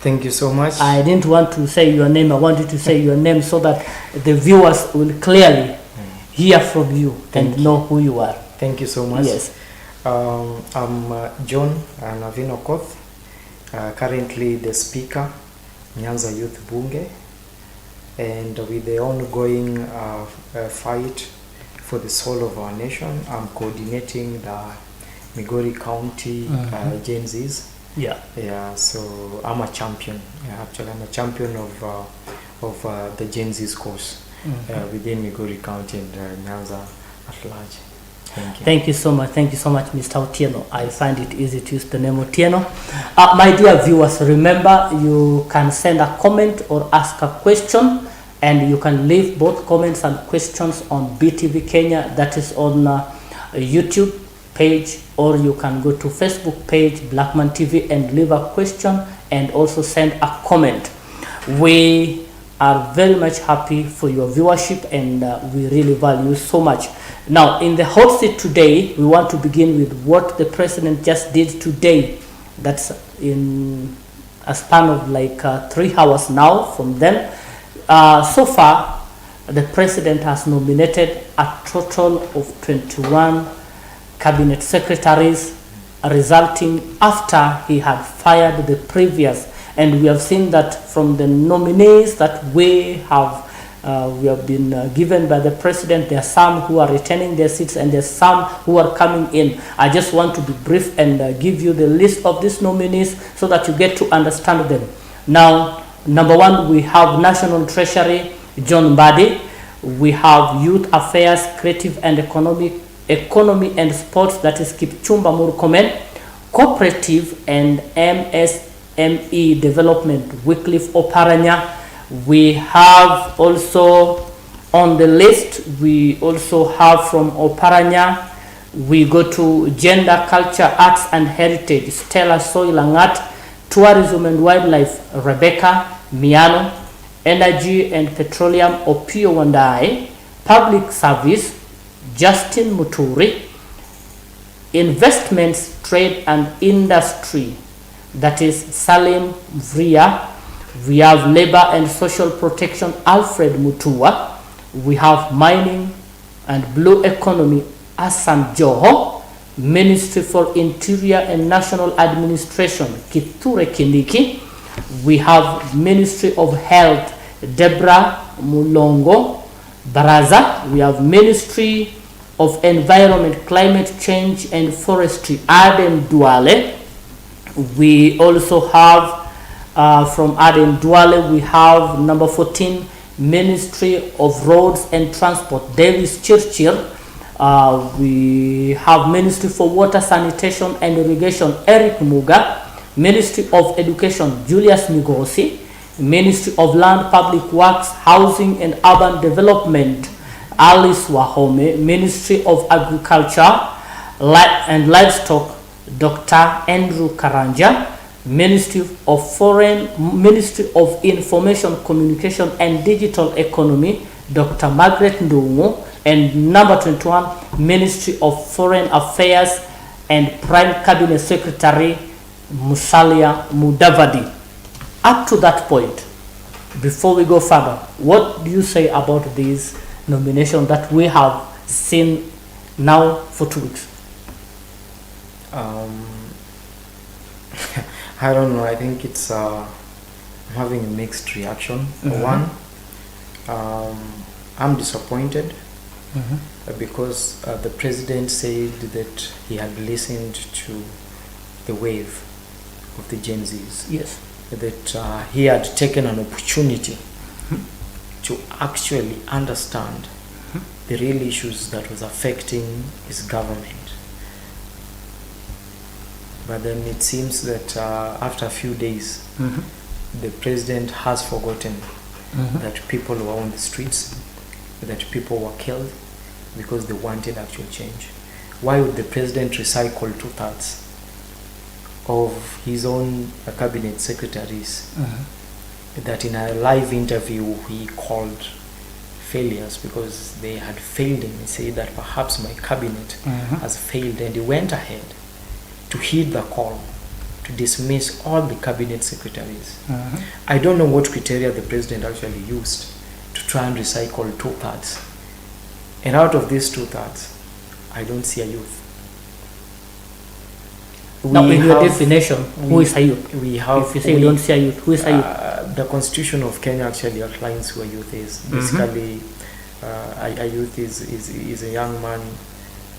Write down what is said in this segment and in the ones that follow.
Thank you so much. I didn't want to say your name. I wanted to say your name so that the viewers will clearly hear from you and know who you are. Thank you so much. Yes. I'm John Navino Koth, currently the Speaker, Nyanza Youth Bunge, and with the ongoing fight for the soul of our nation, I'm coordinating the Migori County Gen Zs. Yeah, so I'm a champion. Actually, I'm a champion of the Gen Z's course within Migori County and Nyanza at large. Thank you. Thank you so much. Thank you so much, Mr. Otieno. I find it easy to use the name Otieno. My dear viewers, remember you can send a comment or ask a question, and you can leave both comments and questions on BTV Kenya, that is on YouTube page, or you can go to Facebook page Blackman TV and leave a question and also send a comment. We are very much happy for your viewership, and we really value so much. Now, in the hot seat today, we want to begin with what the president just did today. That's in a span of like 3 hours now from then. So far, the president has nominated a total of 21 cabinet secretaries, resulting after he had fired the previous. And we have seen that from the nominees that we have been given by the president, there are some who are retaining their seats and there's some who are coming in. I just want to be brief and give you the list of these nominees so that you get to understand them. Now, number 1, we have National Treasury, John Mbadi. We have Youth Affairs, Creative and Economy and Sports, that is Kipchumba Murkomen. Cooperative and MSME Development, Wycliffe Oparanya. We have also on the list, we also have from Oparanya, we go to Gender, Culture, Arts and Heritage, Stella Soilangat. Tourism and Wildlife, Rebecca Miano. Energy and Petroleum, Opio Wandai. Public Service, Justin Muturi. Investments, Trade and Industry, that is Salim Vria. We have Labor and Social Protection, Alfred Mutua. We have Mining and Blue Economy, Asan Joho. Ministry for Interior and National Administration, Kithure Kindiki. We have Ministry of Health, Deborah Mulongo Baraza. We have Ministry of Environment, Climate Change and Forestry, Aden Duale. We also have from Aden Duale, we have number 14, Ministry of Roads and Transport, Davis Churchill. We have Ministry for Water, Sanitation and Irrigation, Eric Muga. Ministry of Education, Julius Migosi. Ministry of Land, Public Works, Housing and Urban Development, Alice Wahome. Ministry of Agriculture and Livestock, Dr. Andrew Karanja. Ministry of Information, Communication and Digital Economy, Dr. Margaret Ndungu. And number 21, Ministry of Foreign Affairs and Prime Cabinet Secretary, Musalia Mudavadi. Up to that point, before we go further, what do you say about this nomination that we have seen now for 2 weeks? I don't know. I think it's I'm having a mixed reaction. For one, I'm disappointed because the president said that he had listened to the wave of the Gen Zs. Yes. That he had taken an opportunity to actually understand the real issues that was affecting his government. But then it seems that after a few days, the president has forgotten that people were on the streets, that people were killed because they wanted actual change. Why would the president recycle 2/3 of his own cabinet secretaries that in a live interview he called failures because they had failed him and said that perhaps my cabinet has failed, and he went ahead to heed the call to dismiss all the cabinet secretaries. I don't know what criteria the president actually used to try and recycle 2/3. And out of these 2/3, I don't see a youth. Now, in your definition, who is a youth? We have. If you say you don't see a youth, who is a youth? The Constitution of Kenya actually outlines who a youth is. Basically, a youth is a young man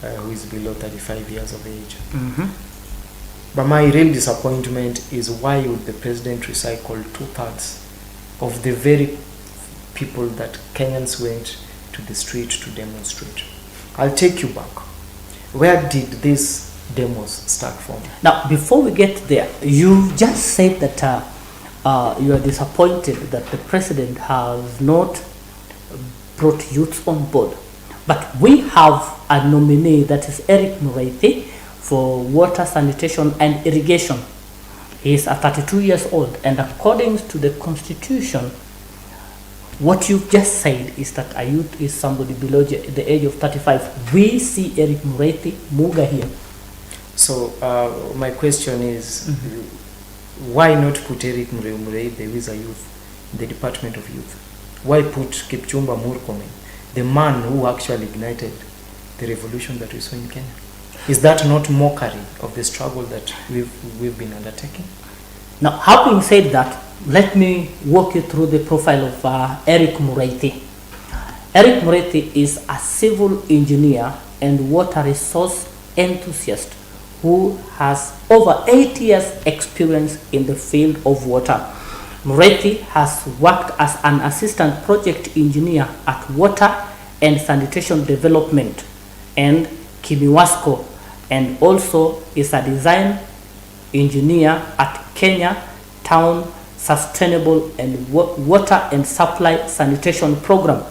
who is below 35 years of age. But my real disappointment is, why would the president recycle 2/3 of the very people that Kenyans went to the street to demonstrate? I'll take you back. Where did these demos start from? Now, before we get there, you just said that you are disappointed that the president has not brought youths on board. But we have a nominee, that is Eric Mureithi, for water, sanitation and irrigation. He is 32 years old, and according to the constitution, what you've just said is that a youth is somebody below the age of 35. We see Eric Mureithi Muga here. So my question is, why not put Eric Mureithi, who is a youth, in the Department of Youth? Why put Kipchumba Murkomen, the man who actually ignited the revolution that we saw in Kenya? Is that not mockery of the struggle that we've been undertaking? Now, having said that, let me walk you through the profile of Eric Mureithi. Eric Mureithi is a civil engineer and water resource enthusiast who has over 8 years experience in the field of water. Mureithi has worked as an assistant project engineer at Water and Sanitation Development and Kimiwasco, and also is a design engineer at Kenya Town Sustainable and Water and Supply Sanitation Program.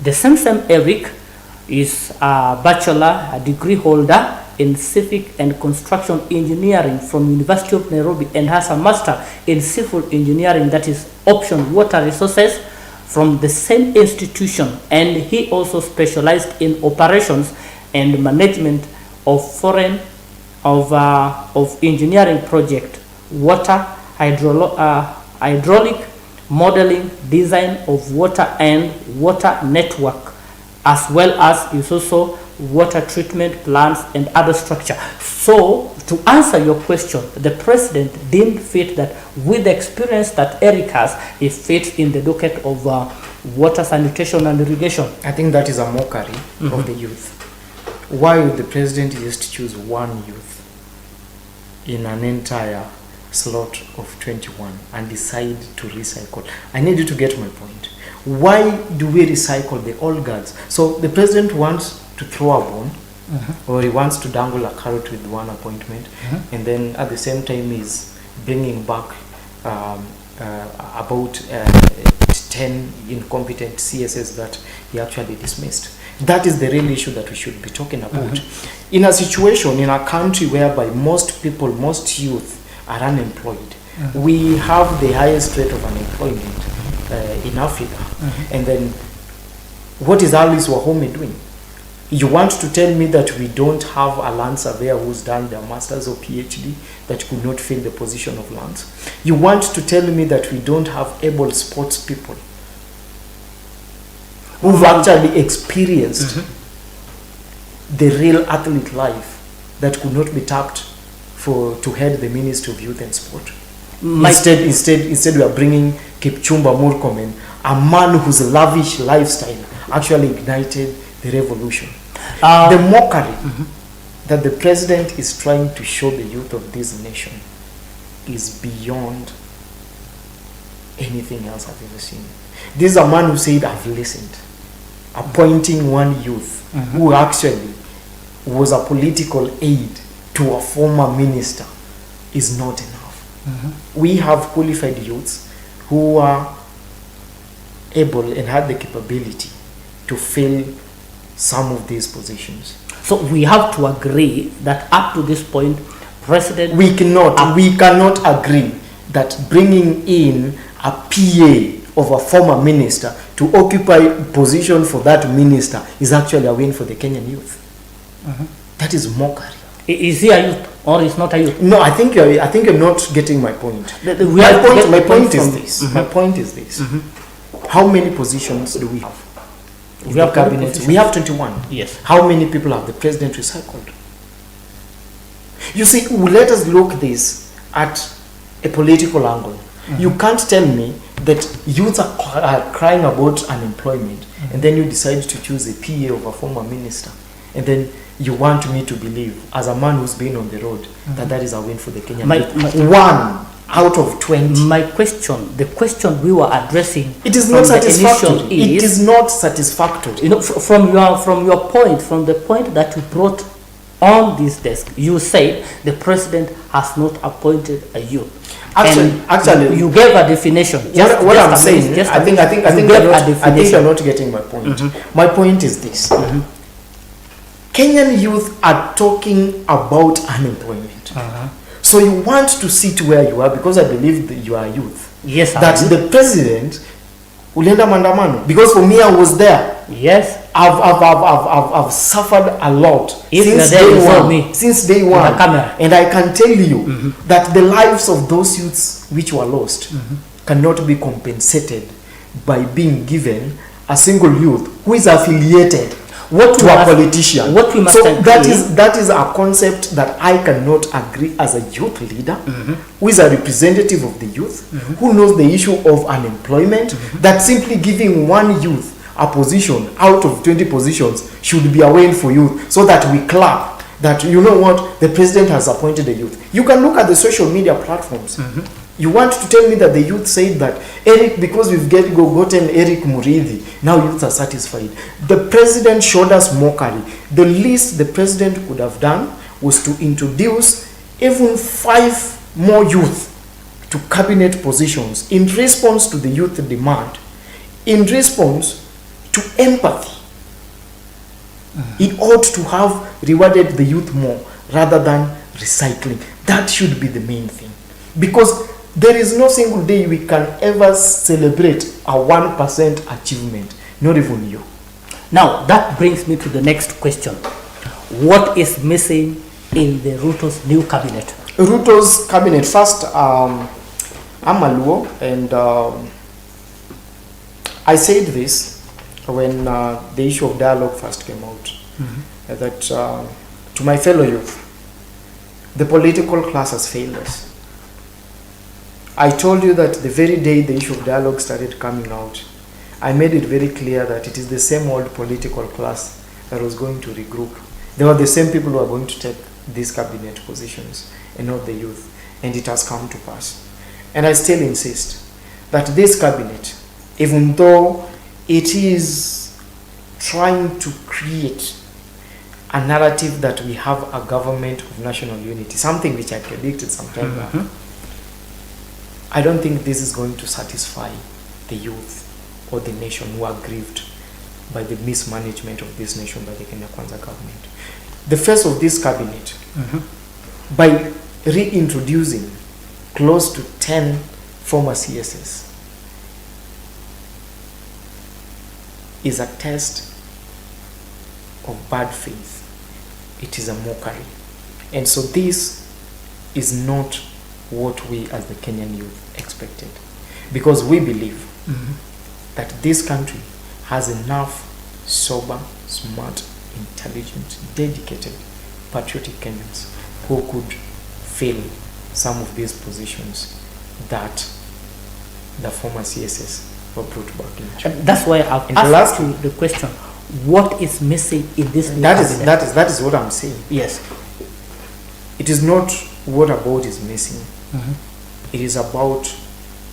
The same Eric is a bachelor, a degree holder in civic and construction engineering from University of Nairobi, and has a master in civil engineering, that is option water resources, from the same institution. And he also specialized in operations and management of engineering project, water, hydraulic modeling, design of water and water network, as well as is also water treatment plants and other structure. So, to answer your question, the president deemed fit that with the experience that Eric has, he fits in the docket of water, sanitation and irrigation. I think that is a mockery of the youth. Why would the president just choose one youth in an entire slot of 21 and decide to recycle? I need you to get my point. Why do we recycle the old guards? So the president wants to throw a bone, or he wants to dangle a carrot with one appointment, and then at the same time he's bringing back about 10 incompetent CSS that he actually dismissed. That is the real issue that we should be talking about. In a situation, in a country whereby most people, most youth are unemployed, we have the highest rate of unemployment in Africa. And then what is Alice Wahome doing? You want to tell me that we don't have a land surveyor who's done their master's or PhD that could not fill the position of lands? You want to tell me that we don't have able sports people who've actually experienced the real athlete life that could not be tapped to head the Ministry of Youth and Sport? Instead we are bringing Kipchumba Murkomen, a man whose lavish lifestyle actually ignited the revolution. The mockery that the president is trying to show the youth of this nation is beyond anything else I've ever seen. This is a man who said, I've listened. Appointing one youth who actually was a political aide to a former minister is not enough. We have qualified youths who are able and had the capability to fill some of these positions. So we have to agree that up to this point, President... We cannot agree that bringing in a PA of a former minister to occupy position for that minister is actually a win for the Kenyan youth. That is mockery. Is he a youth? or is not a youth? No, I think you're not getting my point. My point is this. My point is this. How many positions do we have? We have cabinet. We have 21. Yes. How many people have the president recycled? You see, let us look this at a political angle. You can't tell me that youths are crying about unemployment, and then you decide to choose a PA of a former minister, and then you want me to believe, as a man who's been on the road, that is a win for the Kenyan youth. One out of 20. The question we were addressing, it is not satisfactory. It is not satisfactory. You know, from your point, from the point that you brought on this desk, you said the president has not appointed a youth. Actually, you gave a definition. What I'm saying, I think you're not getting my point. My point is this: Kenyan youth are talking about unemployment. So you want to sit where you are because I believe that you are youth. Yes. That the president will end up mandamano. Because for me, I was there. Yes. I've suffered a lot since day one. And I can tell you that the lives of those youths which were lost cannot be compensated by being given a single youth who is affiliated to a politician. That is a concept that I cannot agree as a youth leader, who is a representative of the youth, who knows the issue of unemployment, that simply giving one youth a position out of 20 positions should be a win for youth, so that we clap that, you know what, the president has appointed a youth. You can look at the social media platforms. You want to tell me that the youth said that Eric, because we've gotten Eric Murithi, now youths are satisfied. The president showed us mockery. The least the president could have done was to introduce even 5 more youth to cabinet positions in response to the youth demand, in response to empathy. He ought to have rewarded the youth more rather than recycling. That should be the main thing, because there is no single day we can ever celebrate a 1% achievement, not even you. Now, that brings me to the next question. What is missing in the Ruto's new cabinet? Ruto's cabinet, first, I'm a Luo, and I said this when the issue of dialogue first came out, that to my fellow youth, the political class has failed us. I told you that the very day the issue of dialogue started coming out, I made it very clear that it is the same old political class that was going to regroup. They were the same people who are going to take these cabinet positions and not the youth. And it has come to pass. And I still insist that this cabinet, even though it is trying to create a narrative that we have a government of national unity, something which I predicted some time back, I don't think this is going to satisfy the youth or the nation who are grieved by the mismanagement of this nation by the Kenya Kwanza government. The face of this cabinet, by reintroducing close to 10 former CSs, is a test of bad faith. It is a mockery. And so this is not what we as the Kenyan youth expected, because we believe that this country has enough sober, smart, intelligent, dedicated, patriotic Kenyans who could fill some of these positions that the former CSS were brought back into. And that's why I've asked you the question: what is missing in this new cabinet? That is what I'm saying. Yes. It is not what about is missing. It is about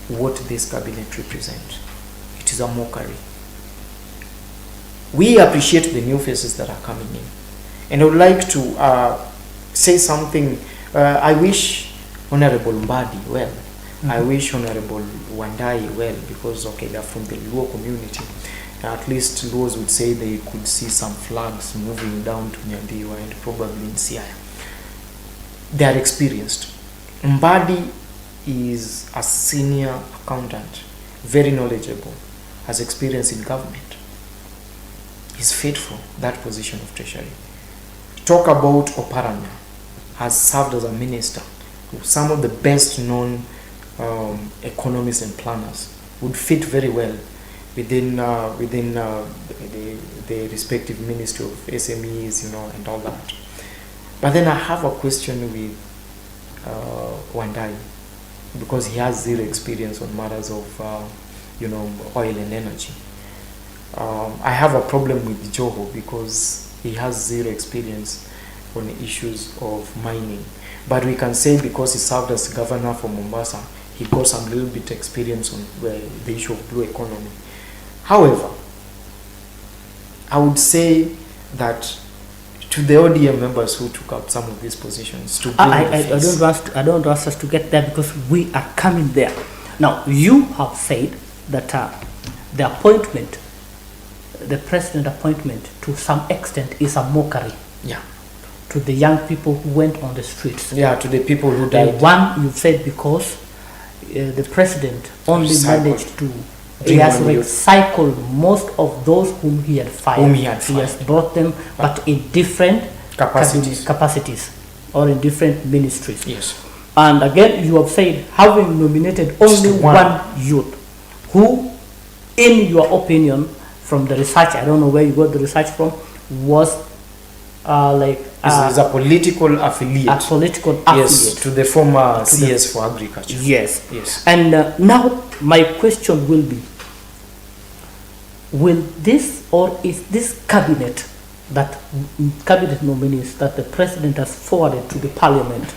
what this cabinet represents. It is a mockery. We appreciate the new faces that are coming in, and I would like to say something. I wish Honorable Mbadi well. I wish Honorable Wandai well, because okay, they're from the Luo community. At least Luos would say they could see some flags moving down to Nyandiwa and probably in Siaya. They are experienced. Mbadi is a senior accountant, very knowledgeable, has experience in government. He's fit for that position of treasury. Talk about Oparanya, has served as a minister. Some of the best known economists and planners would fit very well within the respective ministry of SMEs, and all that. But then I have a question with Wandai, because he has zero experience on matters of oil and energy. I have a problem with Joho because he has zero experience on issues of mining. But we can say because he served as governor for Mombasa, he got some little bit experience on the issue of blue economy. However, I would say that to the ODM members who took up some of these positions, to I don't want us to get there because we are coming there. Now, you have said that the appointment, the president appointment, to some extent is a mockery. Yeah. To the young people who went on the streets. Yeah, to the people who died. One, you said because the president only managed to, he has recycled most of those whom he had fired. He has brought them, but in different capacities or in different ministries. Yes. And again, you have said, having nominated only one youth, who, in your opinion, from the research, I don't know where you got the research from, was is a political affiliate. A political affiliate. Yes, to the former CS for Agriculture. Yes. Yes. And now my question will be, will this, or is this cabinet nominees that the president has forwarded to the parliament,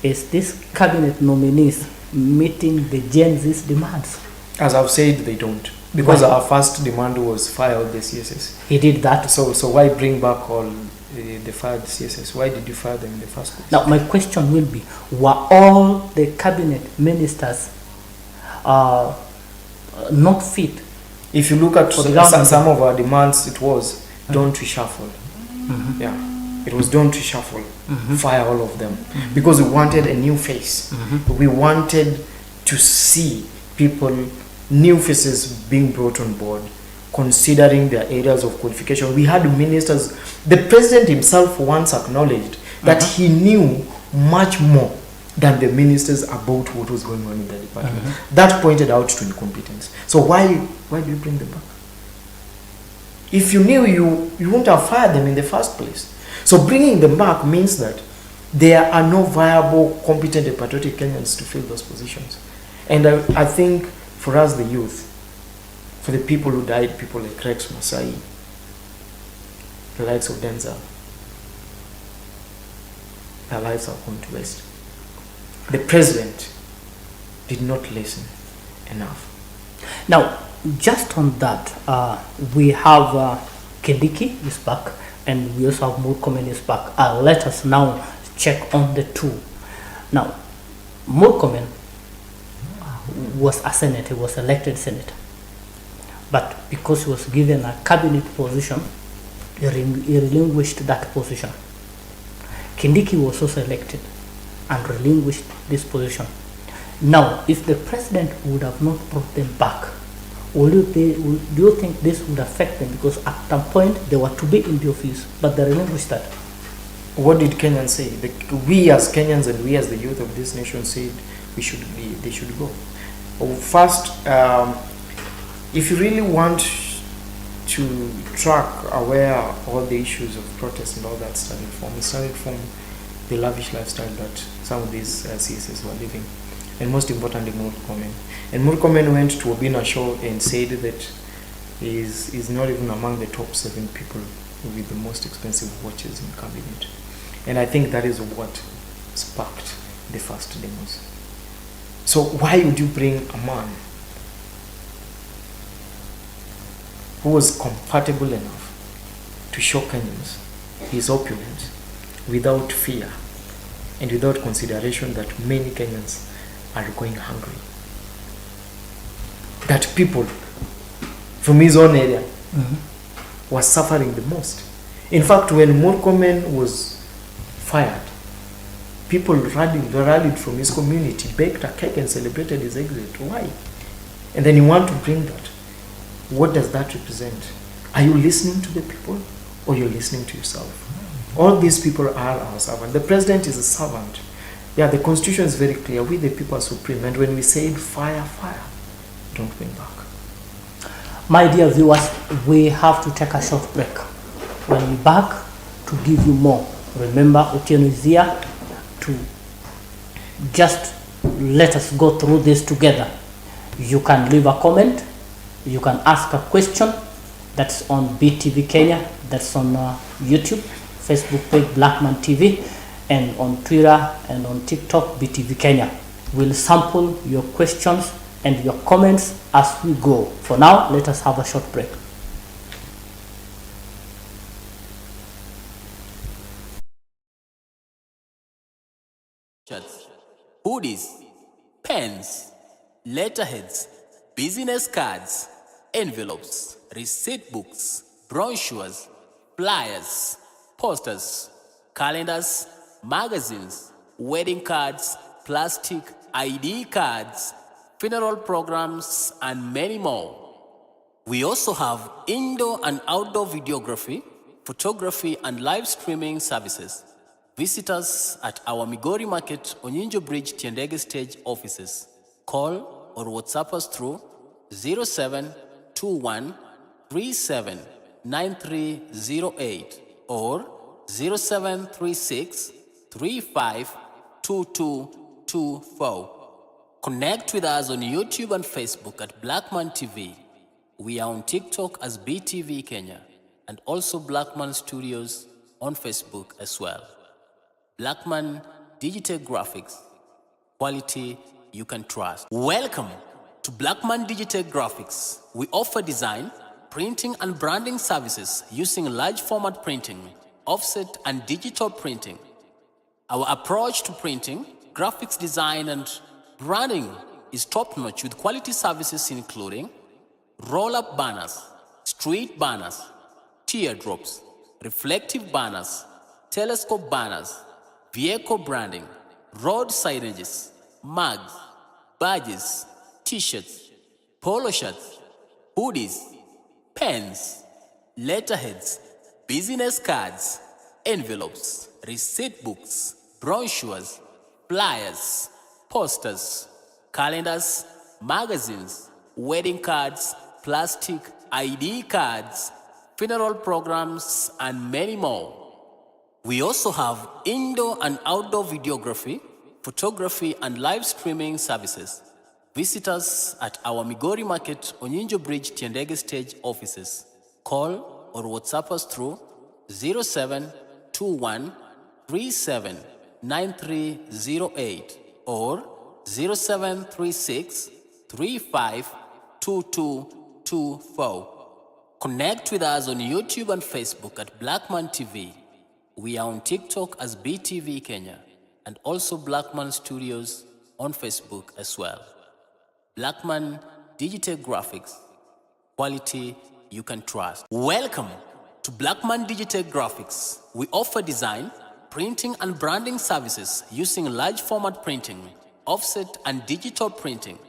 is this cabinet nominees meeting the Gen Z's demands? As I've said, they don't. Because our first demand was fire all the CSS. He did that. So why bring back all the fired CSS? Why did you fire them in the first place? Now my question will be, were all the cabinet ministers not fit? If you look at some of our demands, it was don't reshuffle. Yeah, it was don't reshuffle. Fire all of them, because we wanted a new face. We wanted to see people, new faces being brought on board, considering their areas of qualification. We had ministers, the president himself once acknowledged that he knew much more than the ministers about what was going on in the department. That pointed out to incompetence. So why do you bring them back? If you knew, you wouldn't have fired them in the first place. So bringing them back means that there are no viable, competent and patriotic Kenyans to fill those positions. And I think for us, the youth, for the people who died, people like Rex Masai, the likes of Denzel, their lives are gone to waste. The president did not listen enough. Now, just on that, we have Kediki is back, and we also have Murkomen is back. Let us now check on the two. Now, Murkomen was a senator, he was elected senator. But because he was given a cabinet position, he relinquished that position. Kindiki was also elected and relinquished this position. Now, if the president would have not brought them back, do you think this would affect them? Because at some point they were to be in the office, but they relinquished that. What did Kenyans say? We as Kenyans and we as the youth of this nation said they should go. First, if you really want to track where all the issues of protest and all that started from the lavish lifestyle that some of these CSS were living, and most importantly Murkomen. And Murkomen went to Obina show and said that he's not even among the top 7 people with the most expensive watches in cabinet. And I think that is what sparked the first demos. So why would you bring a man who was comfortable enough to show Kenyans his opulence without fear and without consideration that many Kenyans are going hungry? That people from his own area were suffering the most. In fact, when Murkomen was fired, people rallied from his community, baked a cake and celebrated his exit. Why? And then you want to bring that. What does that represent? Are you listening to the people or you're listening to yourself? All these people are our servant. The president is a servant. Yeah, the constitution is very clear. We the people are supreme. And when we say fire, fire, don't win back. My dear viewers, we have to take a short break. When we back to give you more. Remember, Otieno is here to just let us go through this together. You can leave a comment. You can ask a question. That's on BTV Kenya. That's on YouTube, Facebook page Blackman TV, and on Twitter and on TikTok BTV Kenya. We'll sample your questions and your comments as we go. For now, let us have a short break. Shirts, hoodies, pens, letterheads, business cards, envelopes, receipt books, brochures, flyers, posters, calendars, magazines, wedding cards, plastic ID cards, funeral programs, and many more. We also have indoor and outdoor videography, photography, and live streaming services. Visit us at our Migori Market, Onyinjo Bridge, Tiendege Stage offices. Call or WhatsApp us through 0721 37 9308 or 0736 35 2224. Connect with us on YouTube and Facebook at Blackman TV. We are on TikTok as BTV Kenya and also Blackman Studios on Facebook as well. Blackman Digital Graphics, quality you can trust. Welcome to Blackman Digital Graphics. We offer design, printing and branding services using large format printing, offset and digital printing. Our approach to printing, graphics design and branding is top-notch with quality services including roll-up banners, street banners, teardrops, reflective banners, telescope banners, vehicle branding, road signages, mugs, badges, t-shirts, polo shirts, hoodies, pens, letterheads, business cards, envelopes, receipt books, brochures, flyers, posters, calendars, magazines, wedding cards, plastic ID cards, funeral programs, and many more. We also have indoor and outdoor videography, photography, and live streaming services. Visit us at our Migori Market, Onyinjo Bridge, Tiendege Stage offices. Call or WhatsApp us through 0721 37 9308 or 0736 35 2224. Connect with us on YouTube and Facebook at Blackman TV. We are on TikTok as BTV Kenya and also Blackman Studios on Facebook as well. Blackman Digital Graphics, quality you can trust. Welcome to Blackman Digital Graphics. We offer design, printing and branding services using large format printing, offset and digital printing.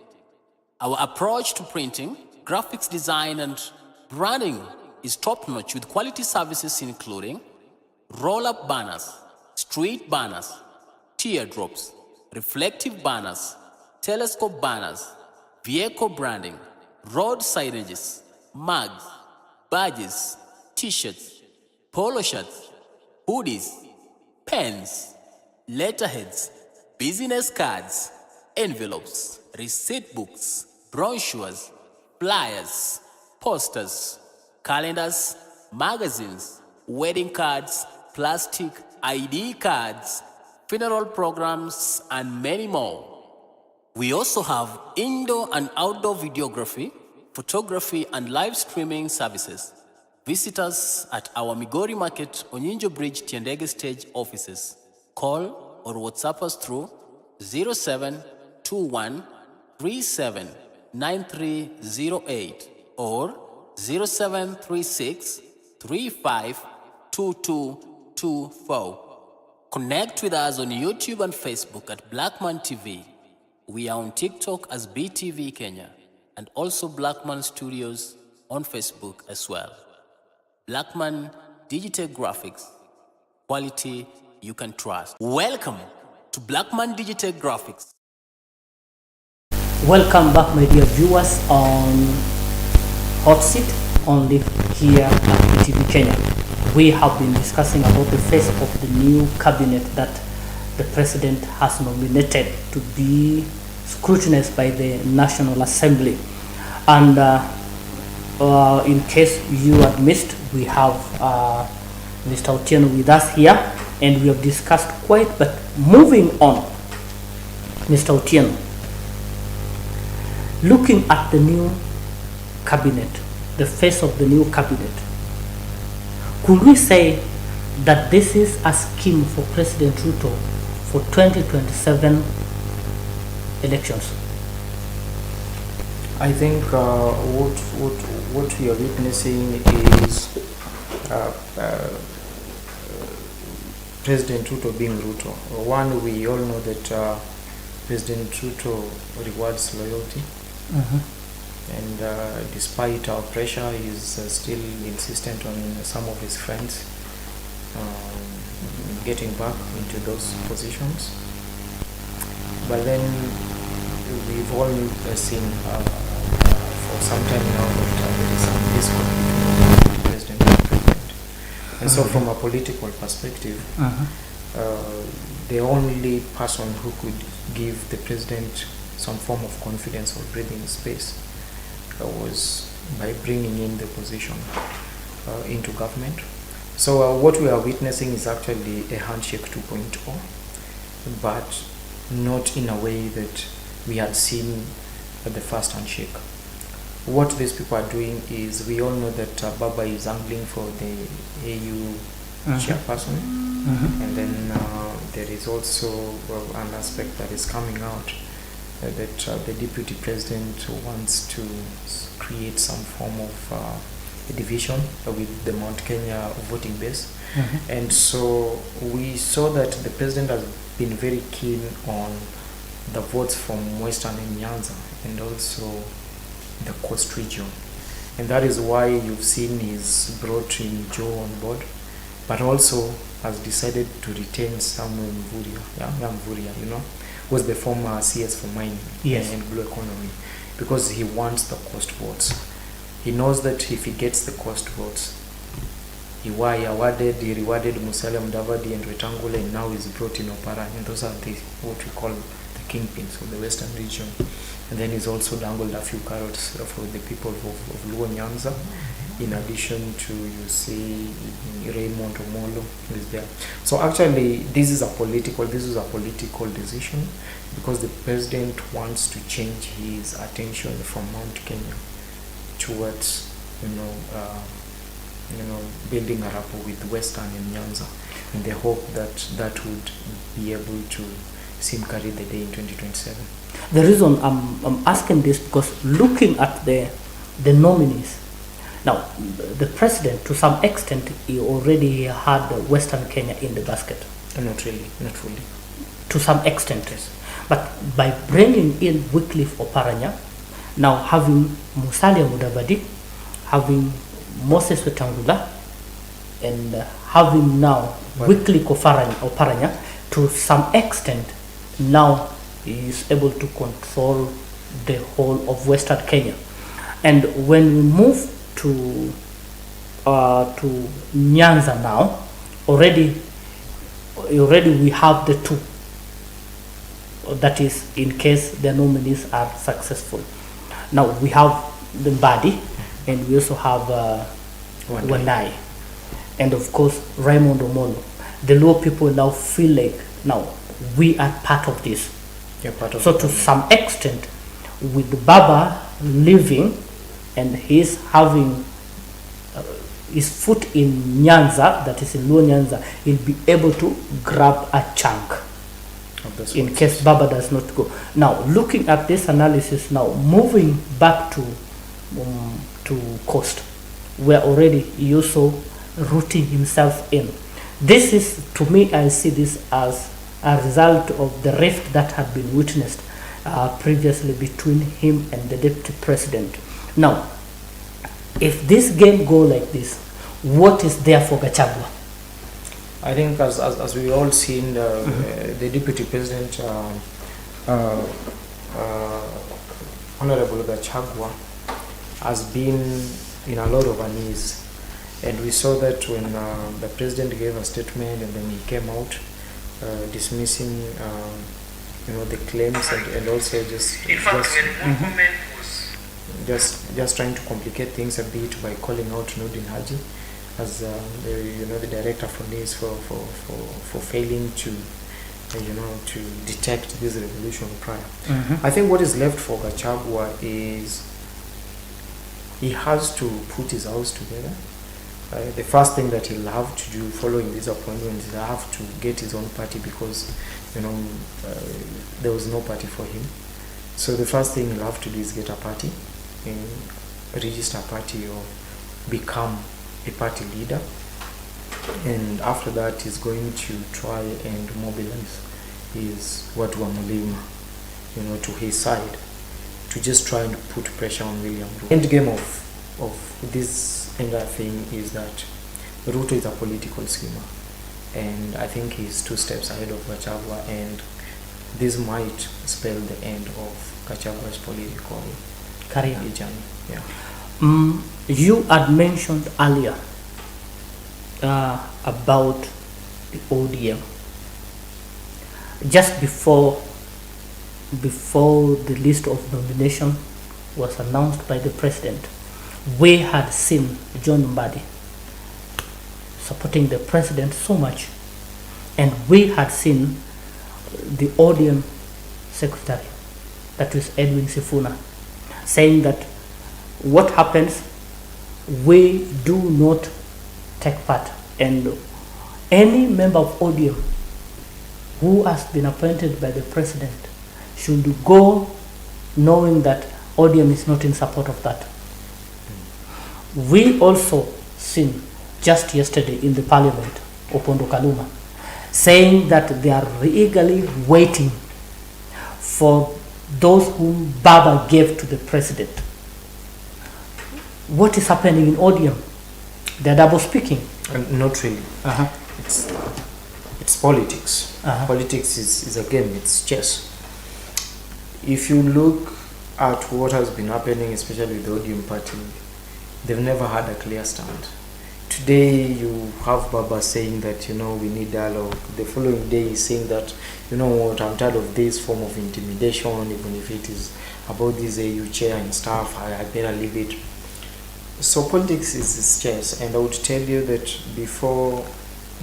Our approach to printing, graphics design and branding is top-notch with quality services including roll-up banners, street banners, teardrops, reflective banners, telescope banners, vehicle branding, road signages, mugs, badges, t-shirts, polo shirts, hoodies, pens, letterheads, business cards, envelopes, receipt books, brochures, flyers, posters, calendars, magazines, wedding cards, plastic ID cards, funeral programs, and many more. We also have indoor and outdoor videography, photography, and live streaming services. Visit us at our Migori Market, Onyinjo Bridge, Tiendege Stage offices. Call or WhatsApp us through 0721 37 9308 or 0736 35 2224. Connect with us on YouTube and Facebook at Blackman TV. We are on TikTok as BTV Kenya and also Blackman Studios on Facebook as well. Blackman Digital Graphics, quality you can trust. Welcome to Blackman Digital Graphics. Welcome back, my dear viewers, on Hot Seat, only here at BTV Kenya. We have been discussing about the face of the new cabinet that the president has nominated to be scrutinized by the National Assembly. And in case you had missed, we have Mr. Otieno with us here, and we have discussed quite, but moving on, Mr. Otieno, looking at the new cabinet, the face of the new cabinet, could we say that this is a scheme for President Ruto for 2027 elections? I think what we are witnessing is President Ruto being Ruto. One, we all know that President Ruto rewards loyalty. And despite our pressure, he's still insistent on some of his friends getting back into those positions. But then we've all seen for some time now that there is some discord between president and president. And so from a political perspective, the only person who could give the president some form of confidence or breathing space was by bringing in the opposition into government. So what we are witnessing is actually a handshake 2.0, but not in a way that we had seen the first handshake. What these people are doing is, we all know that Baba is angling for the AU chairperson, and then there is also an aspect that is coming out that the deputy president wants to create some form of division with the Mount Kenya voting base. And so we saw that the president has been very keen on the votes from Western and Nyanza and also the Coast region. And that is why you've seen he's brought in Joe on board, but also has decided to retain Samuel Mvuria, you know, was the former CS for mining and blue economy, because he wants the coast votes. He knows that if he gets the coast votes, he rewarded Musalia Mudavadi and Wetangula, and now he's brought in Oparanya, and those are what we call the kingpins of the Western region. And then he's also dangled a few carrots for the people of Luo Nyanza, in addition to, you see, Raymond Omolo is there. So actually, this is a political decision, because the president wants to change his attention from Mount Kenya towards, building a rapport with Western and Nyanza, in the hope that that would be able to see him carry the day in 2027. The reason I'm asking this, because looking at the nominees, now the president, to some extent, he already had Western Kenya in the basket. Not really, not fully. To some extent, yes. But by bringing in Wycliffe Oparanya, now having Musalia Mudavadi, having Moses Wetangula, and having now Wycliffe Oparanya, to some extent, now he is able to control the whole of Western Kenya. And when we move to Nyanza now, already we have the two. That is, in case the nominees are successful. Now we have the Mbadi, and we also have Wanai, and of course Raymond Omolo. The Luo people now feel like, now we are part of this. So to some extent, with Baba leaving and he's having his foot in Nyanza, that is in Luo Nyanza, he'll be able to grab a chunk in case Baba does not go. Now, looking at this analysis, now moving back to Coast, where already he also rooting himself in. This is, to me, I see this as a result of the rift that had been witnessed previously between him and the deputy president. Now, if this game go like this, what is there for Gachagua? I think as we all seen, the Deputy President, Honorable Gachagua, has been in a lot of unease. And we saw that when the President gave a statement and then he came out dismissing the claims and also just trying to complicate things a bit by calling out Nordin Haji as the director for NIS for failing to to detect this revolution prior. I think what is left for Gachagua is he has to put his house together. The first thing that he'll have to do following this appointment is he'll have to get his own party, because there was no party for him. So the first thing he'll have to do is get a party, register a party, or become a party leader. And after that, he's going to try and mobilize his Watu wa Mulima, to his side, to just try and put pressure on William Ruto. End game of this entire thing is that Ruto is a political schemer, and I think he's 2 steps ahead of Gachagua, and this might spell the end of Gachagua's political career journey. Yeah. You had mentioned earlier about the ODM. Just before the list of nomination was announced by the president, we had seen John Mbadi supporting the president so much, and we had seen the ODM secretary, that is Edwin Sifuna, saying that what happens, we do not take part, and any member of ODM who has been appointed by the president should go knowing that ODM is not in support of that. We also seen just yesterday in the parliament, Opondo Kaluma, saying that they are eagerly waiting for those whom Baba gave to the president. What is happening in ODM? They're double speaking. Not really. It's politics. Politics is a game. It's chess. If you look at what has been happening, especially with the ODM party, they've never had a clear stand. Today you have Baba saying that we need dialogue. The following day he's saying that what, I'm tired of this form of intimidation, even if it is about this AU chair and stuff, I better leave it. So politics is chess, and I would tell you that before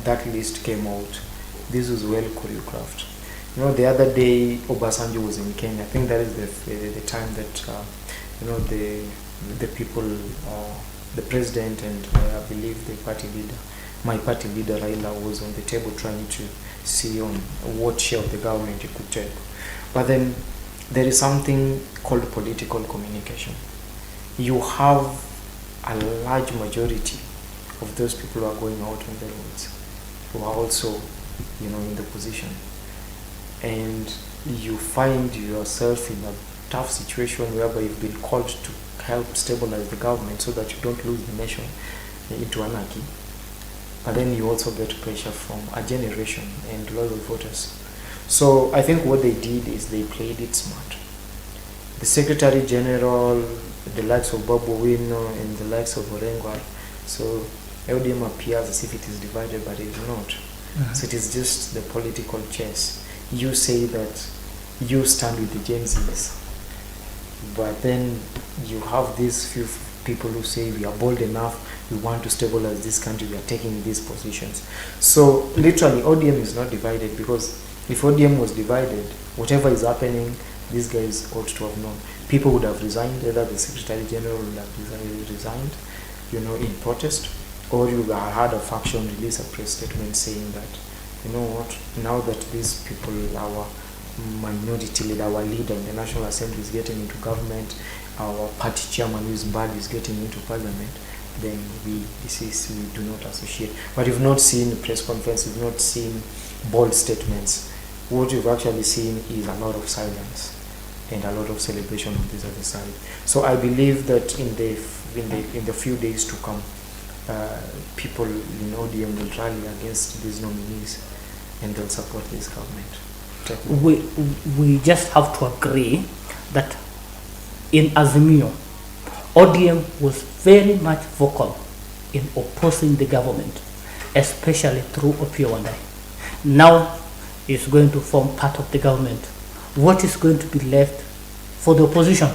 that list came out, this was well choreographed. The other day Obasanjo was in Kenya. I think that is the time that the people, the president and I believe the party leader, my party leader Raila, was on the table trying to see on what share of the government he could take. But then there is something called political communication. You have a large majority of those people who are going out on the roads who are also in the position, and you find yourself in a tough situation whereby you've been called to help stabilize the government so that you don't lose the nation into anarchy. But then you also get pressure from a generation and loyal voters. So I think what they did is they played it smart. The Secretary General, the likes of Babu Wino and the likes of Orengwa, so LDM appears as if it is divided, but it is not. So it is just the political chess. You say that you stand with the Gen Zs, but then you have these few people who say we are bold enough, we want to stabilize this country, we are taking these positions. So literally ODM is not divided, because if ODM was divided, whatever is happening, these guys ought to have known. People would have resigned, either the Secretary General would have resigned, in protest, or you had a faction release a press statement saying that, now that these people, our minority leader, our leader in the National Assembly is getting into government, our party chairman who is Mbadi is getting into parliament, then we do not associate. But you've not seen a press conference, you've not seen bold statements. What you've actually seen is a lot of silence and a lot of celebration on this other side. So I believe that in the few days to come, people in ODM will rally against these nominees and they'll support this government. We just have to agree that in Azimio, ODM was very much vocal in opposing the government, especially through Opiyo Wandayi. Now it's going to form part of the government. What is going to be left for the opposition?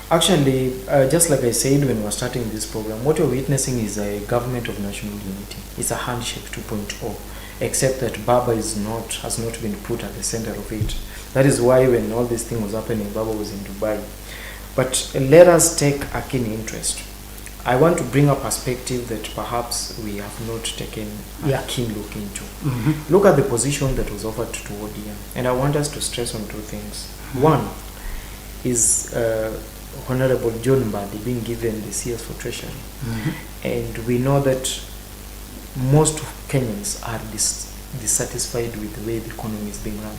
Actually, just like I said when we were starting this program, what we're witnessing is a government of national unity. It's a handshake 2.0, except that Baba has not been put at the center of it. That is why when all this thing was happening, Baba was in Dubai. But let us take a keen interest. I want to bring a perspective that perhaps we have not taken a keen look into. Look at the position that was offered to ODM. And I want us to stress on two things. One is Honorable John Mbadi being given the CS for Treasury. And we know that most Kenyans are dissatisfied with the way the economy is being run.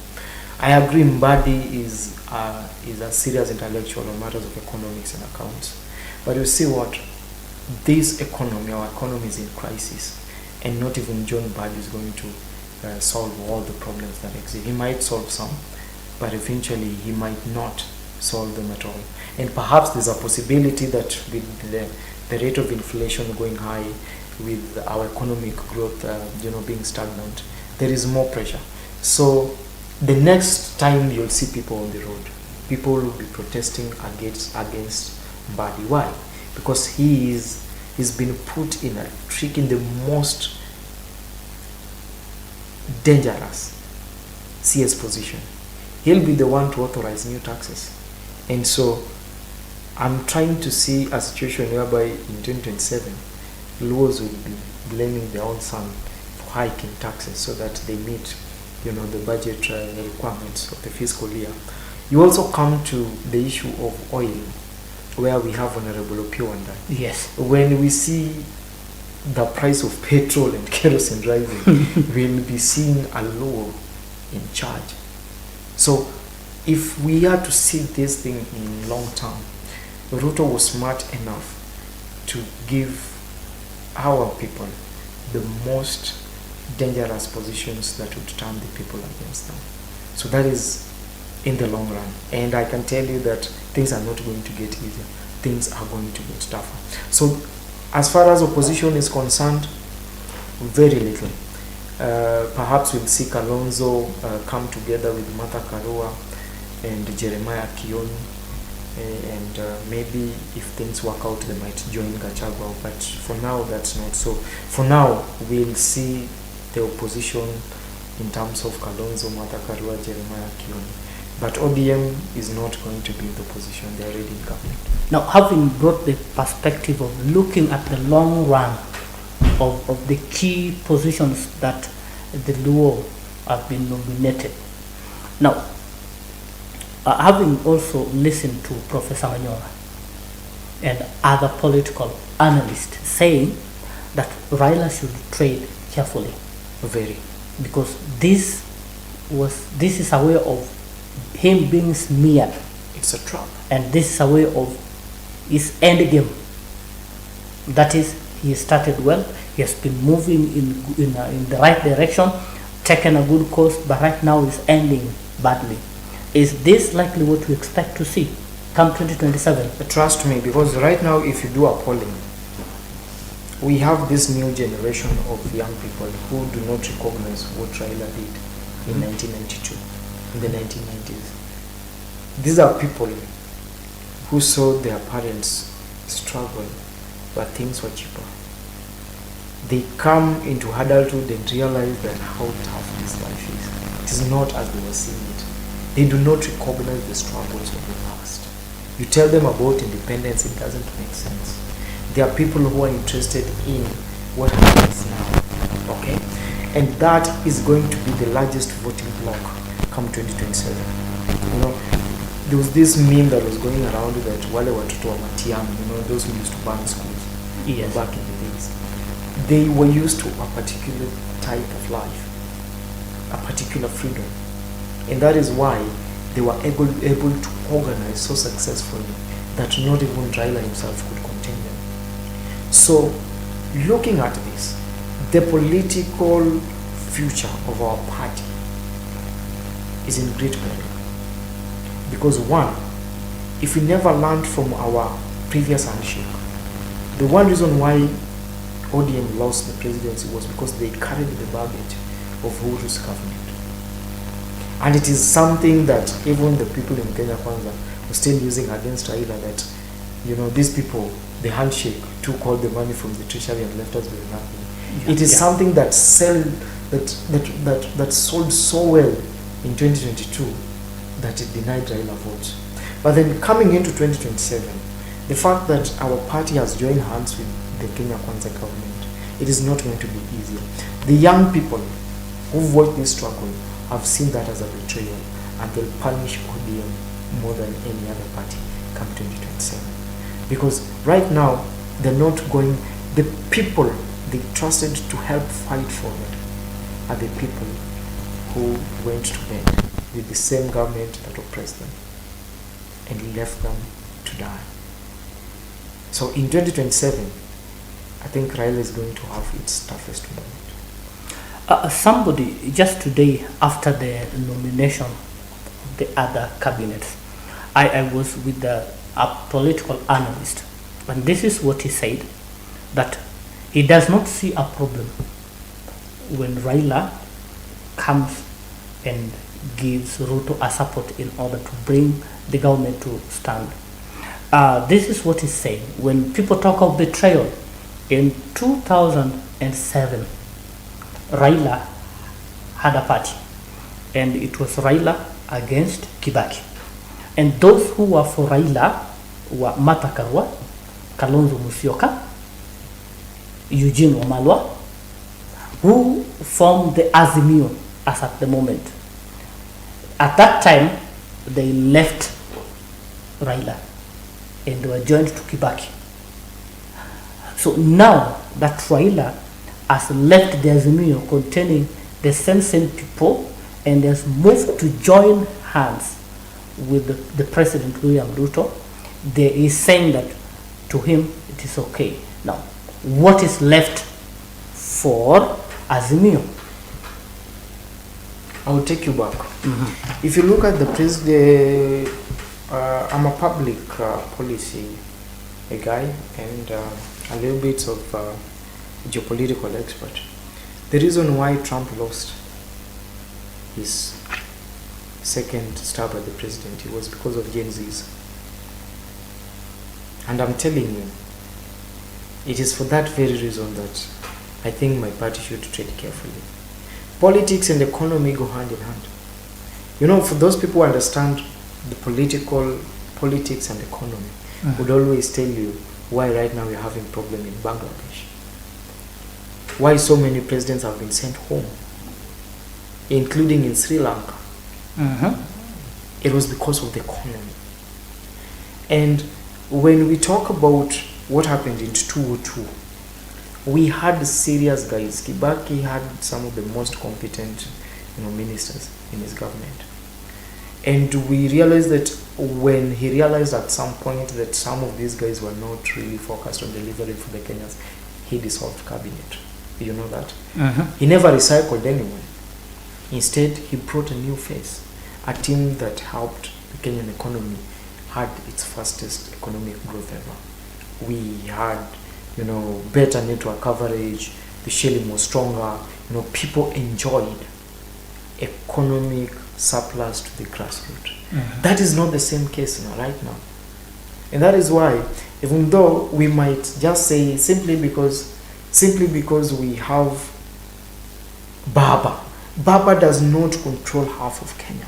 I agree Mbadi is a serious intellectual on matters of economics and accounts. But you see what? This economy, our economy is in crisis. And not even John Mbadi is going to solve all the problems that exist. He might solve some, but eventually he might not solve them at all. And perhaps there's a possibility that with the rate of inflation going high, with our economic growth being stagnant, there is more pressure. So the next time you'll see people on the road, people will be protesting against Mbadi. Why? Because he's been put in a trick, in the most dangerous CS position. He'll be the one to authorize new taxes. And so I'm trying to see a situation whereby in 2027, Luos will be blaming their own son for hiking taxes so that they meet the budget requirements of the fiscal year. You also come to the issue of oil, where we have Honorable Opiyo Wandayi. Yes. When we see the price of petrol and kerosene rising, we'll be seeing a Luo in charge. So if we are to see this thing in long term, Ruto was smart enough to give our people the most dangerous positions that would turn the people against them. So that is in the long run. And I can tell you that things are not going to get easier. Things are going to get tougher. So as far as opposition is concerned, very little. Perhaps we'll see Kalonzo come together with Martha Karua and Jeremiah Kioni, and maybe if things work out they might join Gachagua, but for now that's not so. For now we'll see the opposition in terms of Kalonzo, Martha Karua, Jeremiah Kioni. But ODM is not going to be in the opposition, they're already in government. Now, having brought the perspective of looking at the long run of the key positions that the Luo have been nominated. Now, having also listened to Professor Manyora and other political analysts saying that Raila should trade carefully. Very. Because this is a way of him being smeared. It's a trap. And this is a way of his end game. That is, he started well, he has been moving in the right direction, taken a good course, but right now is ending badly. Is this likely what we expect to see come 2027? Trust me, because right now if you do a polling, we have this new generation of young people who do not recognize what Raila did in 1992, in the 1990s. These are people who saw their parents struggle, but things were cheaper. They come into adulthood and realize that how tough this life is. It is not as they were seeing it. They do not recognize the struggles of the past. You tell them about independence, it doesn't make sense. There are people who are interested in what happens now, okay? And that is going to be the largest voting bloc come 2027. There was this meme that was going around that wale watoto wa Matiang'i, those who used to burn schools back in the days. They were used to a particular type of life, a particular freedom. And that is why they were able to organize so successfully that not even Raila himself could contain them. So looking at this, the political future of our party is in great peril. Because one, if we never learned from our previous handshake, the one reason why ODM lost the presidency was because they carried the baggage of Uhuru's government. And it is something that even the people in Kenya Kwanza were still using against Raila, that, you know, these people, the handshake, took all the money from the treasury and left us with nothing. Yeah, it is something that that sold so well in 2022 that it denied Raila votes. But then coming into 2027, the fact that our party has joined hands with the Kenya Kwanza government, it is not going to be easier. The young people who've watched this struggle have seen that as a betrayal, and they'll punish ODM more than any other party come 2027. Because right now, they're not going, the people they trusted to help fight for them are the people who went to bed with the same government that oppressed them and left them to die. So in 2027, I think Raila is going to have its toughest moment. Somebody just today, after the nomination of the other cabinets, I was with a political analyst, and this is what he said, that he does not see a problem when Raila comes and gives Ruto a support in order to bring the government to stand. This is what he's saying. When people talk of betrayal, in 2007, Raila had a party, and it was Raila against Kibaki. And those who were for Raila were Martha Karua, Kalonzo Musyoka, Eugene Wamalwa, who formed the Azimio as at the moment. At that time, they left Raila and they were joined to Kibaki. So now that Raila has left the Azimio containing the same people and has moved to join hands with the President William Ruto, there is saying that to him it is okay. Now, what is left for Azimio? I will take you back. If you look at the president, I'm a public policy guy and a little bit of geopolitical expert. The reason why Trump lost his second stab at the presidency was because of Gen Zs. And I'm telling you, it is for that very reason that I think my party should tread carefully. Politics and economy go hand in hand. You know, for those people who understand the politics and economy, would always tell you why right now we're having problem in Bangladesh. Why so many presidents have been sent home, including in Sri Lanka. It was because of the economy. And when we talk about what happened in 2002, we had serious guys. Kibaki had some of the most competent, ministers in his government. And we realized that when he realized at some point that some of these guys were not really focused on delivering for the Kenyans, he dissolved cabinet. You know that? He never recycled anyone. Instead, he brought a new face, a team that helped the Kenyan economy had its fastest economic growth ever. We had, better network coverage, the shilling was stronger, people enjoyed economic surplus to the grassroots. That is not the same case right now. And that is why, even though we might just say simply because we have Baba does not control half of Kenya.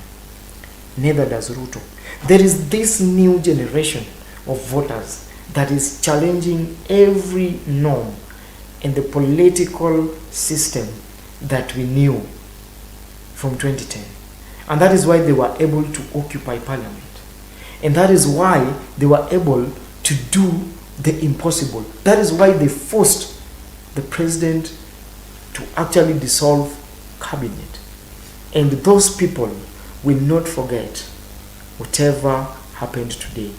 Neither does Ruto. There is this new generation of voters that is challenging every norm in the political system that we knew from 2010. And that is why they were able to occupy parliament. And that is why they were able to do the impossible. That is why they forced the president to actually dissolve cabinet. And those people will not forget whatever happened today.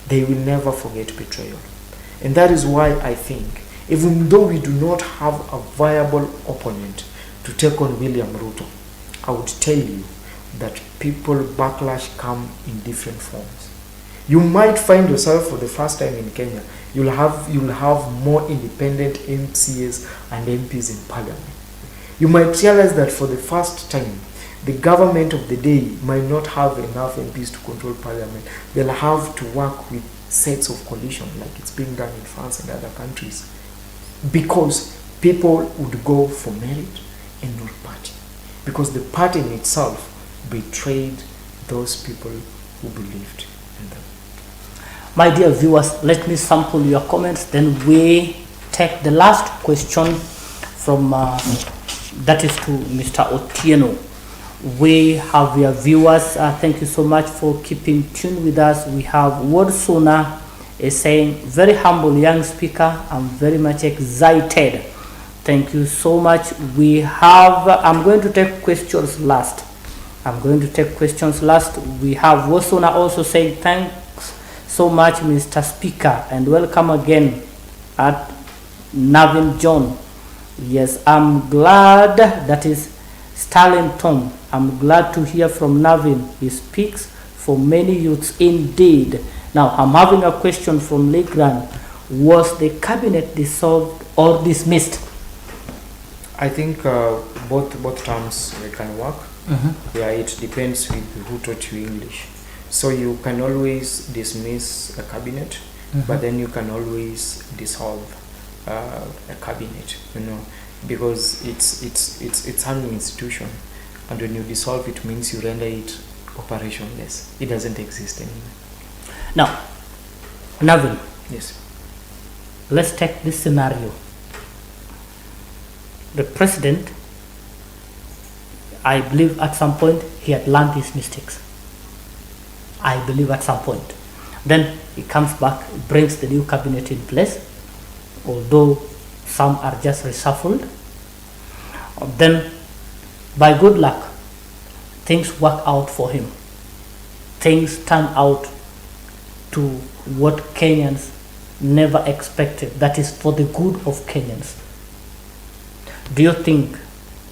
They will never forget betrayal. And that is why I think Even though we do not have a viable opponent to take on William Ruto, I would tell you that people backlash come in different forms. You might find yourself for the first time in Kenya, you'll have more independent MCAs and MPs in parliament. You might realize that for the first time, the government of the day might not have enough MPs to control parliament. They'll have to work with sets of coalition like it's being done in France and other countries, because people would go for merit and not party, because the party in itself betrayed those people who believed in them. My dear viewers, let me sample your comments, then we take the last question from that is to Mr. Otieno. We have your viewers, thank you so much for keeping tuned with us. We have Wadsona is saying, very humble young speaker, I'm very much excited. Thank you so much. We have, I'm going to take questions last. We have Wadsona also saying, thanks so much, Mr. Speaker, and welcome again at Navin John. Yes, I'm glad, that is Stalin Tom. I'm glad to hear from Navin. He speaks for many youths indeed. Now, I'm having a question from Legrand. Was the cabinet dissolved or dismissed? I think both terms can work. Yeah, it depends with who taught you English. So you can always dismiss a cabinet, but then you can always dissolve a cabinet, because it's an institution, and when you dissolve it means you render it operationless. It doesn't exist anymore. Now, Navin, yes, let's take this scenario. The president, I believe at some point he had learned his mistakes. I believe at some point. Then he comes back, brings the new cabinet in place, although some are just reshuffled. Then, by good luck, things work out for him. Things turn out to what Kenyans never expected, that is for the good of Kenyans. Do you think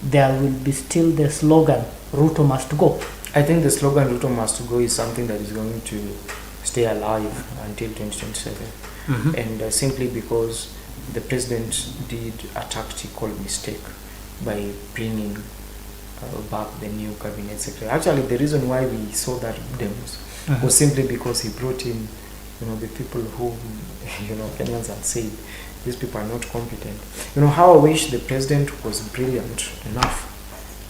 there will be still the slogan, Ruto must go? I think the slogan Ruto must go is something that is going to stay alive until 2027. And simply because the president did a tactical mistake by bringing back the new cabinet secretary. Actually, the reason why we saw that demos was simply because he brought in, the people who, Kenyans had said, these people are not competent. How I wish the president was brilliant enough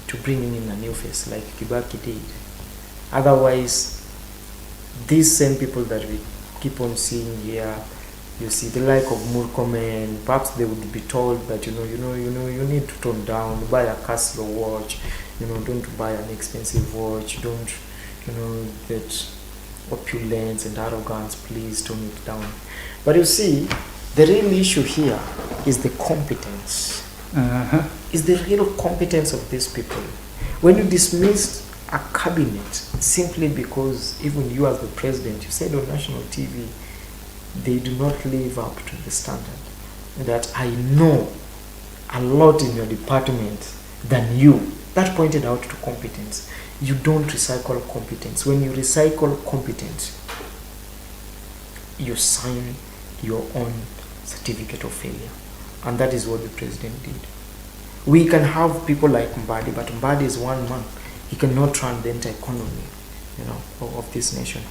to bring in a new face like Kibaki did. Otherwise, these same people that we keep on seeing here, you see the like of Murkomen, perhaps they would be told that you need to tone down, buy a Casio watch, don't buy an expensive watch, don't get opulence and arrogance, please tone it down. But you see, the real issue here is the competence. Is the real competence of these people. When you dismissed a cabinet simply because even you as the president, you said on national TV, they do not live up to the standard. That I know a lot in your department than you. That pointed out to competence. You don't recycle competence. When you recycle competence, you sign your own certificate of failure. And that is what the president did. We can have people like Mbadi, but Mbadi is one man. He cannot run the entire economy, of this nation.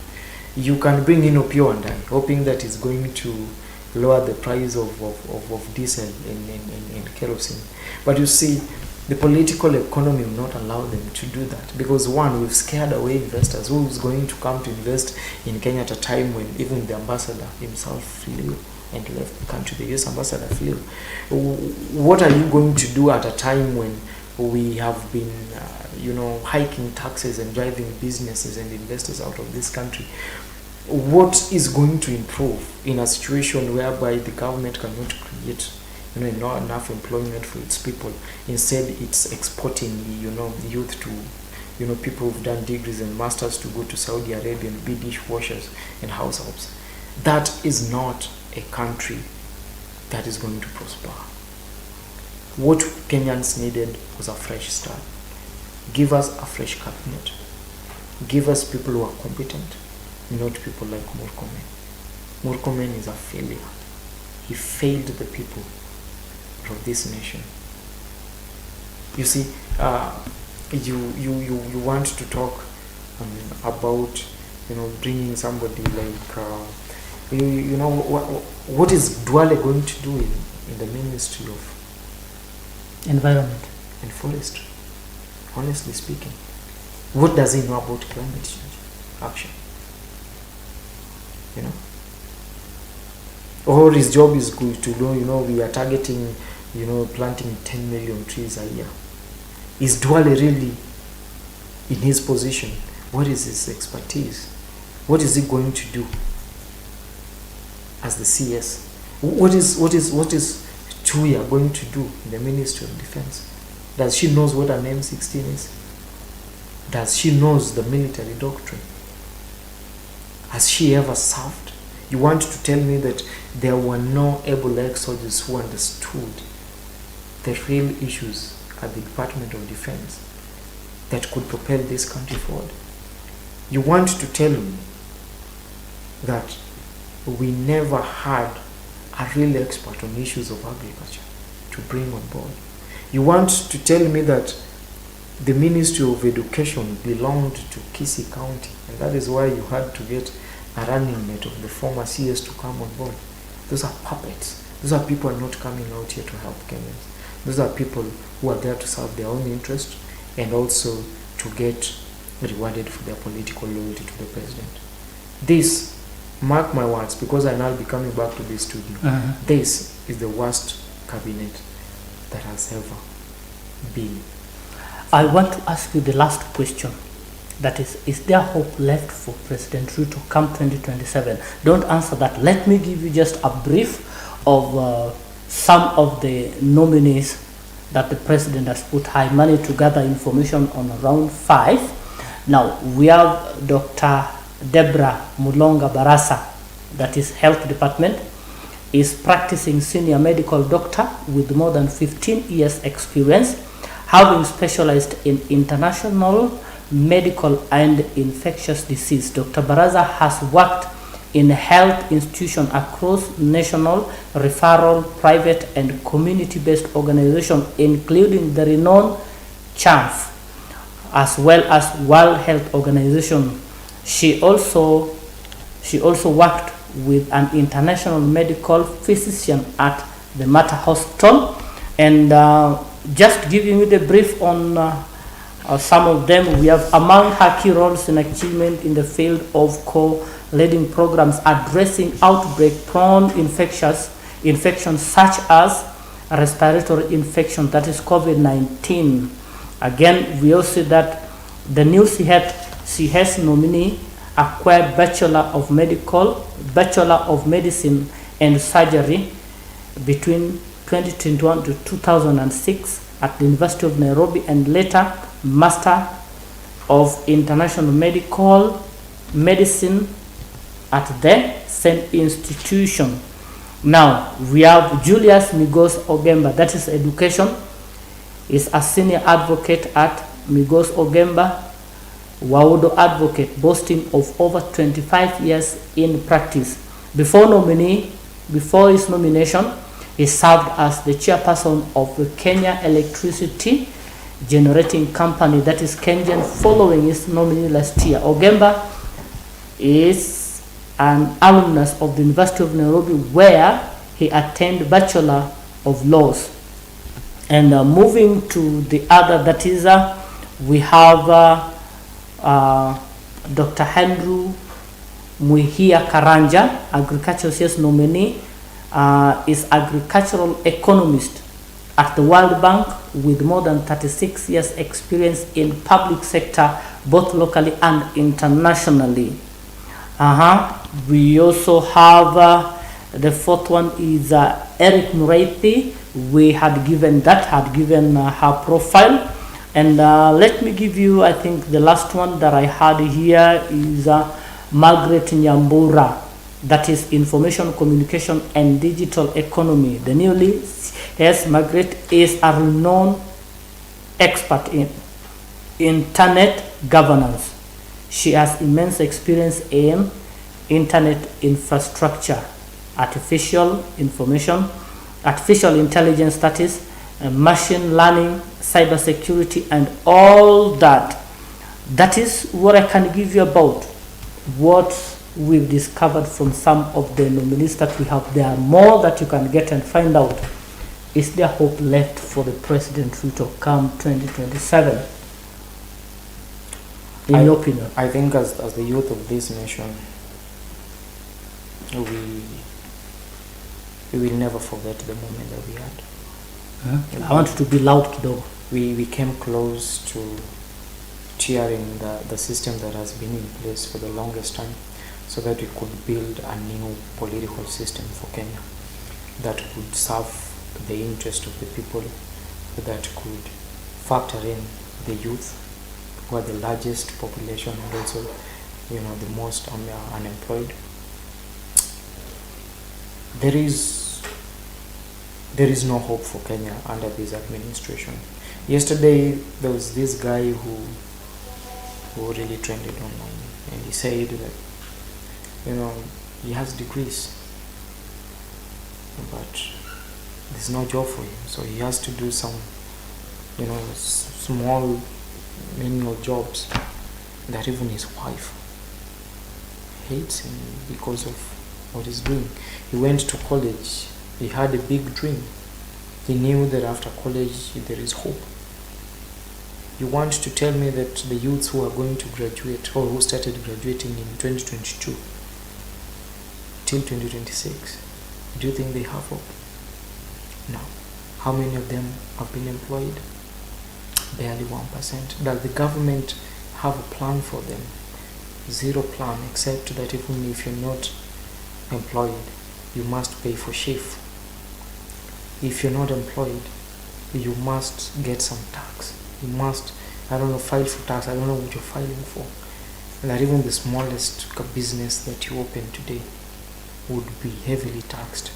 You can bring in Opio and I, hoping that it's going to lower the price of diesel and kerosene. But you see, the political economy will not allow them to do that, because one, we've scared away investors. Who is going to come to invest in Kenya at a time when even the ambassador himself flew and left the country? The US ambassador flew. What are you going to do at a time when we have been hiking taxes and driving businesses and investors out of this country? What is going to improve in a situation whereby the government cannot create not enough employment for its people? Instead, it's exporting youth to people who've done degrees and masters to go to Saudi Arabia and be dishwashers and house helps. That is not a country that is going to prosper. What Kenyans needed was a fresh start. Give us a fresh cabinet. Give us people who are competent, not people like Murkomen. Murkomen is a failure. He failed the people of this nation. You see, you want to talk about, bringing somebody like, what is Duale going to do in the Ministry of Environment and Forestry? Honestly speaking, what does he know about climate change action? Or his job is good to know, we are targeting, planting 10 million trees a year. Is Duale really in his position? What is his expertise? What is he going to do as the CS? What is Chuya going to do in the Ministry of Defense? Does she knows what an M16 is? Does she knows the military doctrine? Has she ever served? You want to tell me that there were no able ex-soldiers who understood the real issues at the Department of Defense that could propel this country forward? You want to tell me that we never had a real expert on issues of agriculture to bring on board? You want to tell me that the Ministry of Education belonged to Kisii County, and that is why you had to get a running mate of the former CS to come on board? Those are puppets. Those are people who are not coming out here to help Kenyans. Those are people who are there to serve their own interest and also to get rewarded for their political loyalty to the president. This, mark my words, because I now be coming back to this studio, this is the worst cabinet that has ever been. I want to ask you the last question. That is there hope left for President Ruto come 2027? Don't answer that. Let me give you just a brief of some of the nominees that the president has put high money to gather information on round 5. Now, we have Dr. Deborah Mulonga Barasa, that is Health Department, is practicing senior medical doctor with more than 15 years experience, having specialized in international medical and infectious disease. Dr. Baraza has worked in health institutions across national, referral, private, and community-based organizations, including the renowned CHAMF, as well as World Health Organization. She also worked with an international medical physician at the Mater Hospital. And just giving you the brief on some of them, we have among her key roles in achievement in the field of co-leading programs addressing outbreak-prone infections such as respiratory infection, that is COVID-19. Again, we also see that the new CS nominee acquired Bachelor of Medicine and Surgery between 2021 to 2006 at the University of Nairobi, and later Master of International Medical Medicine at the same institution. Now we have Julius Migos Ogemba, that is education, is a senior advocate at Migos Ogemba Waudo Advocate, boasting of over 25 years in practice. Before his nomination, he served as the chairperson of the Kenya Electricity Generating Company, that is Kengen, following his nominee last year. Ogemba is an alumnus of the University of Nairobi, where he attained Bachelor of Laws. And moving to the other, that is, we have Dr. Andrew Muhia Karanja, agricultural CS nominee, is agricultural economist at the World Bank with more than 36 years experience in public sector, both locally and internationally. We also have the fourth one is Eric Mureithi. We had given her profile. And let me give you, I think the last one that I had here is Margaret Nyambura. that is information communication and digital economy. The newly yes, Margaret is a renowned expert in internet governance. She has immense experience in internet infrastructure, artificial intelligence, that is, machine learning, cybersecurity, and all that. That is what I can give you about what we've discovered from some of the nominees that we have. There are more that you can get and find out. Is there hope left for the President Ruto come 2027? In your opinion? I think as the youth of this nation, we will never forget the moment that we had. I want you to be loud, kidogo. We came close to tearing the system that has been in place for the longest time, so that we could build a new political system for Kenya that could serve the interest of the people, that could factor in the youth, who are the largest population and also, the most unemployed. There is no hope for Kenya under this administration. Yesterday there was this guy who really trended online, and he said that he has degrees, but there's no job for him, so he has to do some small menial jobs that even his wife hates him because of what he's doing. He went to college, he had a big dream, he knew that after college there is hope. You want to tell me that the youths who are going to graduate or who started graduating in 2022 till 2026, do you think they have hope? No. How many of them have been employed? Barely 1%. Does the government have a plan for them? Zero plan, except that even if you're not employed, you must pay for shift. If you're not employed, you must get some tax. You must, file for tax. I don't know what you're filing for. And that even the smallest business that you open today would be heavily taxed.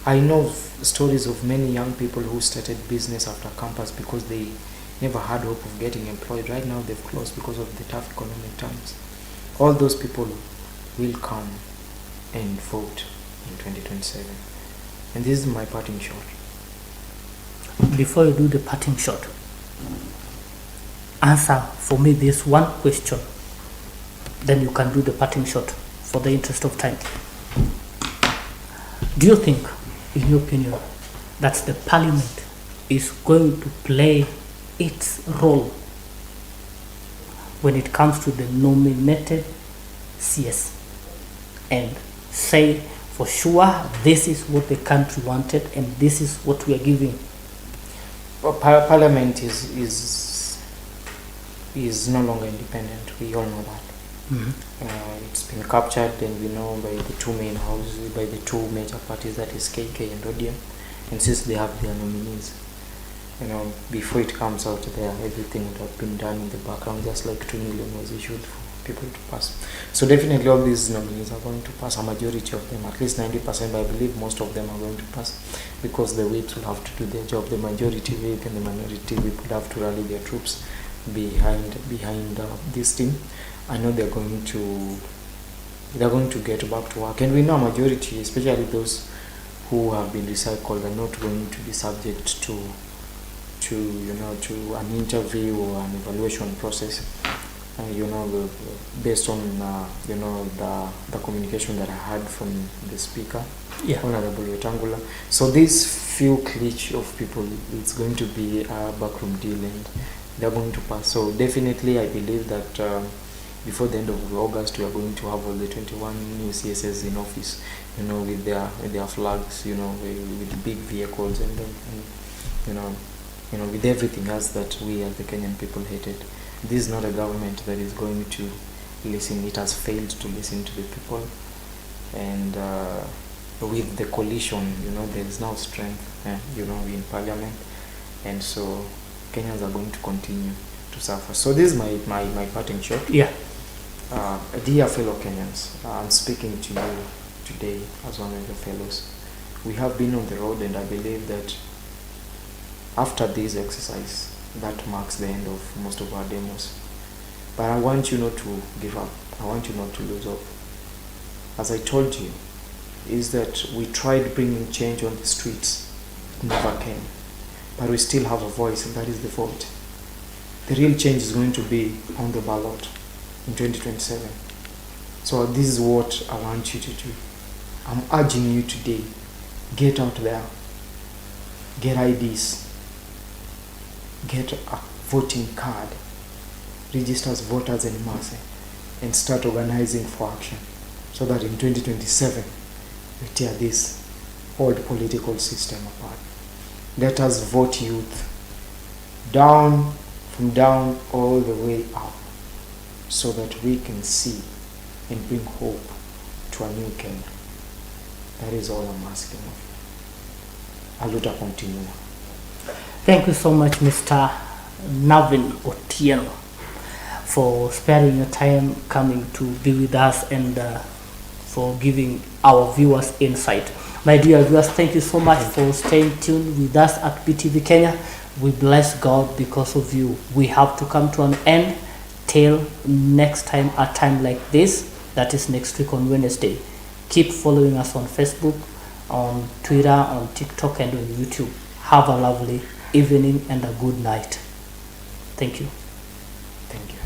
I know stories of many young people who started business after campus because they never had hope of getting employed. Right now they've closed because of the tough economic times. All those people will come and vote in 2027. And this is my parting shot. Before you do the parting shot, answer for me this one question, then you can do the parting shot for the interest of time. Do you think, in your opinion, that the parliament is going to play its role when it comes to the nominated CS and say for sure this is what the country wanted and this is what we are giving? Parliament is no longer independent. We all know that. It's been captured, and we know, by the two main houses, by the two major parties, that is KK and ODM. And since they have their nominees, before it comes out there, everything would have been done in the background, just like 2 million was issued for people to pass. So definitely all these nominees are going to pass, a majority of them, at least 90%, I believe most of them are going to pass, because the whips will have to do their job. The majority whip and the minority whip will have to rally their troops behind this team. I know they're going to get back to work, and we know a majority, especially those who have been recycled, are not going to be subject to an interview or an evaluation process. Based on the communication that I had from the speaker, Honorable Wetangula. So these few clique of people, it's going to be a backroom deal, and they're going to pass. So definitely, I believe that before the end of August, we are going to have all the 21 new CSS in office, with their flags, with big vehicles, and with everything else that we as the Kenyan people hated. This is not a government that is going to listen. It has failed to listen to the people, and with the coalition, there is now strength, in parliament, and so Kenyans are going to continue to suffer. So this is my parting shot. Yeah. Dear fellow Kenyans, I'm speaking to you today as one of the fellows. We have been on the road, and I believe that after this exercise, that marks the end of most of our demos. But I want you not to give up. I want you not to lose hope. As I told you, is that we tried bringing change on the streets. It never came. But we still have a voice, and that is the vote. The real change is going to be on the ballot in 2027. So this is what I want you to do. I'm urging you today, get out there, get IDs, get a voting card, register as voters en masse, and start organizing for action so that in 2027 we tear this old political system apart. Let us vote youth down, from down all the way up, so that we can see and bring hope to a new Kenya. That is all I'm asking of you. Aluta continua. Thank you so much, Mr. Navin Otieno, for sparing your time coming to be with us and for giving our viewers insight. My dear viewers, thank you so much for staying tuned with us at BTV Kenya. We bless God because of you. We have to come to an end. Till next time, a time like this, that is next week on Wednesday. Keep following us on Facebook, on Twitter, on TikTok, and on YouTube. Have a lovely evening and a good night. Thank you. Thank you.